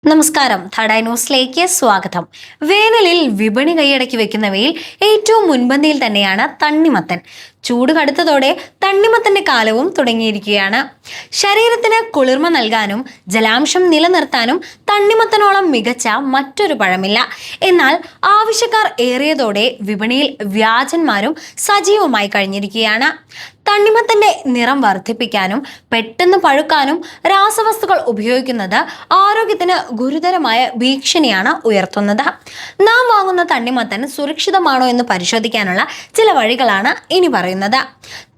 നമസ്കാരം, ഥഡായ് ന്യൂസിലേക്ക് സ്വാഗതം. വേനലിൽ വിപണി കൈയടക്കി വെക്കുന്നവയിൽ ഏറ്റവും മുൻപന്തിയിൽ തന്നെയാണ് തണ്ണിമത്തൻ. ചൂട് കടുത്തതോടെ തണ്ണിമത്തന്റെ കാലവും തുടങ്ങിയിരിക്കുകയാണ്. ശരീരത്തിന് കുളിർമ നൽകാനും ജലാംശം നിലനിർത്താനും തണ്ണിമത്തനോളം മികച്ച മറ്റൊരു പഴമില്ല. എന്നാൽ ആവശ്യക്കാർ ഏറിയതോടെ വിപണിയിൽ വ്യാജന്മാരും സജീവമായി കഴിഞ്ഞിരിക്കുകയാണ്. തണ്ണിമത്തന്റെ നിറം വർദ്ധിപ്പിക്കാനും പെട്ടെന്ന് പഴുക്കാനും രാസവസ്തുക്കൾ ഉപയോഗിക്കുന്നത് ആരോഗ്യത്തിന് ഗുരുതരമായ ഭീഷണിയാണ് ഉയർത്തുന്നത്. നാം വാങ്ങുന്ന തണ്ണിമത്തൻ സുരക്ഷിതമാണോ എന്ന് പരിശോധിക്കാനുള്ള ചില വഴികളാണ് ഇനി പറയുന്നത്.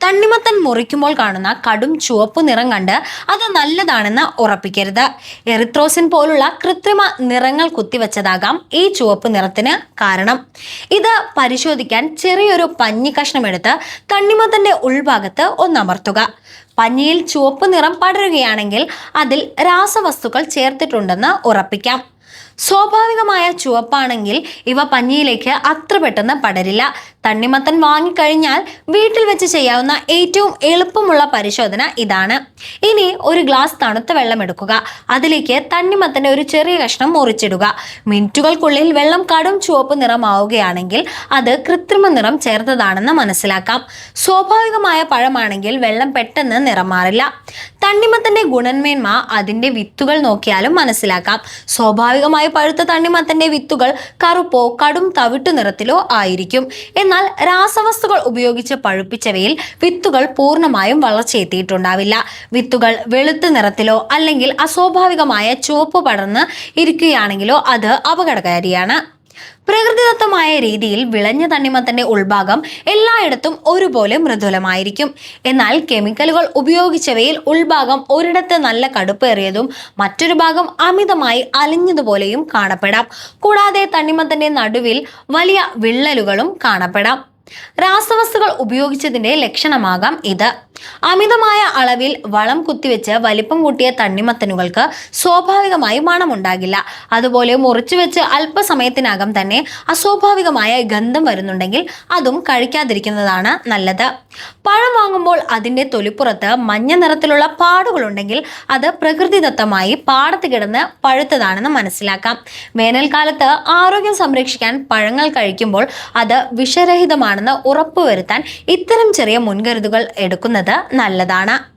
തണ്ണിമത്തൻ മുറിക്കുമ്പോൾ കാണുന്ന കടും ചുവപ്പ് നിറം കണ്ട് അത് നല്ലതാണെന്ന് ഉറപ്പിക്കരുത്. എറിത്രോസിൻ പോലുള്ള കൃത്രിമ നിറങ്ങൾ കുത്തിവെച്ചതാകാം ഈ ചുവപ്പ് നിറത്തിന് കാരണം. ഇത് പരിശോധിക്കാൻ ചെറിയൊരു പഞ്ഞി കഷ്ണം എടുത്ത് തണ്ണിമത്തന്റെ ഉൾഭാഗത്ത് ഒന്നമർത്തുക. പഞ്ഞിയിൽ ചുവപ്പ് നിറം പടരുകയാണെങ്കിൽ അതിൽ രാസവസ്തുക്കൾ ചേർത്തിട്ടുണ്ടെന്ന് ഉറപ്പിക്കാം. സ്വാഭാവികമായ ചുവപ്പാണെങ്കിൽ ഇവ പഞ്ഞിയിലേക്ക് അത്ര പെട്ടെന്ന് പടരില്ല. തണ്ണിമത്തൻ വാങ്ങിക്കഴിഞ്ഞാൽ വീട്ടിൽ വെച്ച് ചെയ്യാവുന്ന ഏറ്റവും എളുപ്പമുള്ള പരിശോധന ഇതാണ്. ഇനി ഒരു ഗ്ലാസ് തണുത്ത വെള്ളം എടുക്കുക. അതിലേക്ക് തണ്ണിമത്തന്റെ ഒരു ചെറിയ കഷ്ണം മുറിച്ചിടുക. മിനിറ്റുകൾക്കുള്ളിൽ വെള്ളം കടും ചുവപ്പ് നിറമാവുകയാണെങ്കിൽ അത് കൃത്രിമ നിറം ചേർത്തതാണെന്ന് മനസ്സിലാക്കാം. സ്വാഭാവികമായ പഴമാണെങ്കിൽ വെള്ളം പെട്ടെന്ന് നിറം മാറില്ല. തണ്ണിമത്തന്റെ ഗുണമേന്മ അതിന്റെ വിത്തുകൾ നോക്കിയാലും മനസ്സിലാക്കാം. സ്വാഭാവികമായി പഴുത്ത തണ്ണിമത്തന്റെ വിത്തുകൾ കറുപ്പോ കടും തവിട്ടു നിറത്തിലോ ആയിരിക്കും. എന്നാൽ രാസവസ്തുക്കൾ ഉപയോഗിച്ച് പഴുപ്പിച്ചവയിൽ വിത്തുകൾ പൂർണ്ണമായും വളർച്ചയെത്തിയിട്ടുണ്ടാവില്ല. വിത്തുകൾ വെളുത്ത നിറത്തിലോ അല്ലെങ്കിൽ അസ്വാഭാവികമായ ചുവപ്പ് പടർന്ന് ഇരിക്കുകയാണെങ്കിലോ അത് അപകടകാരിയാണ്. പ്രകൃതിദത്തമായ രീതിയിൽ വിളഞ്ഞ തണ്ണിമത്തന്റെ ഉൾഭാഗം എല്ലായിടത്തും ഒരുപോലെ മൃദുലമായിരിക്കും. എന്നാൽ കെമിക്കലുകൾ ഉപയോഗിച്ചവയിൽ ഉൾഭാഗം ഒരിടത്ത് നല്ല കടുപ്പേറിയതും മറ്റൊരു ഭാഗം അമിതമായി അലിഞ്ഞതുപോലെയും കാണപ്പെടാം. കൂടാതെ തണ്ണിമത്തന്റെ നടുവിൽ വലിയ വിള്ളലുകളും കാണപ്പെടാം. രാസവസ്തുക്കൾ ഉപയോഗിച്ചതിന്റെ ലക്ഷണമാകാം ഇത്. അമിതമായ അളവിൽ വളം കുത്തിവെച്ച് വലിപ്പം കൂട്ടിയ തണ്ണിമത്തനുകൾക്ക് സ്വാഭാവികമായി മണമുണ്ടാകില്ല. അതുപോലെ മുറിച്ചുവെച്ച് അല്പസമയത്തിനകം തന്നെ അസ്വാഭാവികമായ ഗന്ധം വരുന്നുണ്ടെങ്കിൽ അതും കഴിക്കാതിരിക്കുന്നതാണ് നല്ലത്. പഴം വാങ്ങുമ്പോൾ അതിന്റെ തൊലിപ്പുറത്ത് മഞ്ഞ നിറത്തിലുള്ള പാടുകളുണ്ടെങ്കിൽ അത് പ്രകൃതിദത്തമായി പാടത്ത് കിടന്ന് പഴുത്തതാണെന്ന് മനസ്സിലാക്കാം. വേനൽക്കാലത്ത് ആരോഗ്യം സംരക്ഷിക്കാൻ പഴങ്ങൾ കഴിക്കുമ്പോൾ അത് വിഷരഹിതമാണെന്ന് ഉറപ്പുവരുത്താൻ ഇത്തരം ചെറിയ മുൻകരുതലുകൾ എടുക്കുന്നത് നല്ലതാണ്.